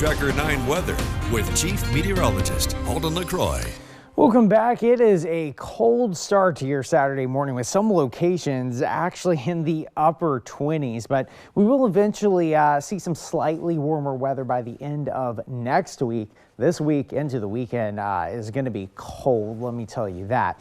Tracker 9 weather with Chief Meteorologist Holden LeCroy. Welcome back. It is a cold start to your Saturday morning with some locations actually in the upper 20s, but we will eventually see some slightly warmer weather by the end of next week. This week into the weekend is going to be cold, let me tell you that.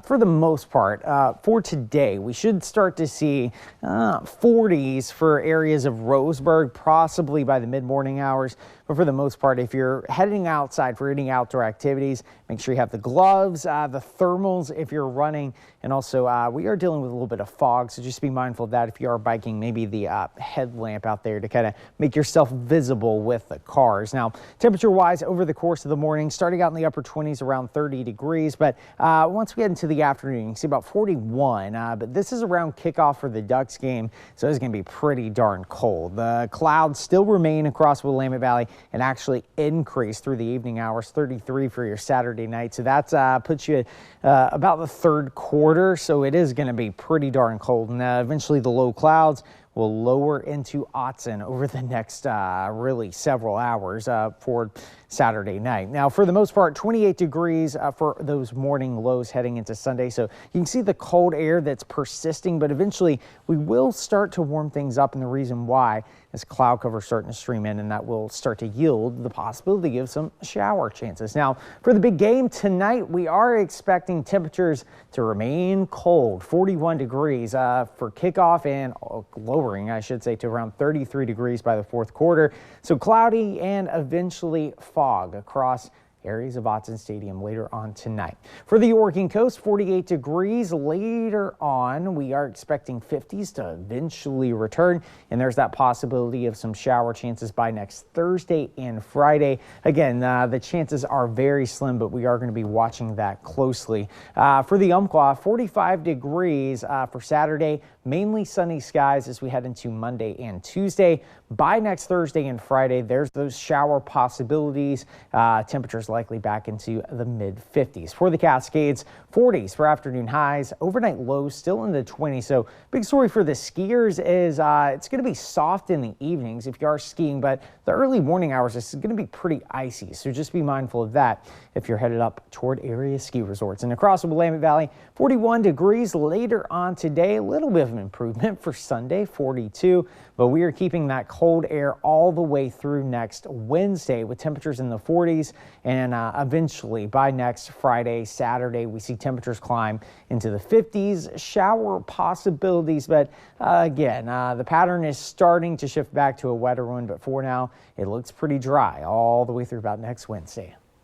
For the most part, for today, we should start to see 40s for areas of Roseburg, possibly by the mid-morning hours. But for the most part, if you're heading outside for any outdoor activities, make sure you have the gloves, the thermals if you're running, and also we are dealing with a little bit of fog, so just be mindful of that if you are biking, maybe the headlamp out there to kind of make yourself visible with the cars. Now, temperature-wise, over the course of the morning, starting out in the upper 20s, around 30 degrees, but once we get into the afternoon, you can see about 41, but this is around kickoff for the Ducks game, so it's going to be pretty darn cold. The clouds still remain across Willamette Valley and actually increase through the evening hours, 33 for your Saturday night, so that's puts you about the third quarter, so it is going to be pretty darn cold, and eventually the low clouds will lower into Autzen over the next really several hours for Saturday night. Now, for the most part, 28 degrees for those morning lows heading into Sunday. So you can see the cold air that's persisting, but eventually we will start to warm things up. And the reason why is cloud cover starting to stream in, and that will start to yield the possibility of some shower chances. Now, for the big game tonight, we are expecting temperatures to remain cold, 41 degrees for kickoff and lowering, I should say, to around 33 degrees by the fourth quarter. So cloudy and eventually fog across areas of Autzen Stadium later on tonight. For the Oregon coast, 48 degrees later on. We are expecting 50s to eventually return, and there's that possibility of some shower chances by next Thursday and Friday. Again, the chances are very slim, but we are going to be watching that closely. For the Umpqua, 45 degrees for Saturday, mainly sunny skies as we head into Monday and Tuesday. By next Thursday and Friday, there's those shower possibilities. Temperatures likely back into the mid-50s. For the Cascades, 40s for afternoon highs, overnight lows still in the 20s. So big story for the skiers is it's going to be soft in the evenings if you are skiing, but the early morning hours is going to be pretty icy. So just be mindful of that if you're headed up toward area ski resorts. And across the Willamette Valley, 41 degrees later on today. A little bit of an improvement for Sunday, 42, but we are keeping that cold air all the way through next Wednesday with temperatures in the 40s, and eventually by next Friday, Saturday, we see temperatures climb into the 50s, shower possibilities, but again, the pattern is starting to shift back to a wetter one, but for now, it looks pretty dry all the way through about next Wednesday.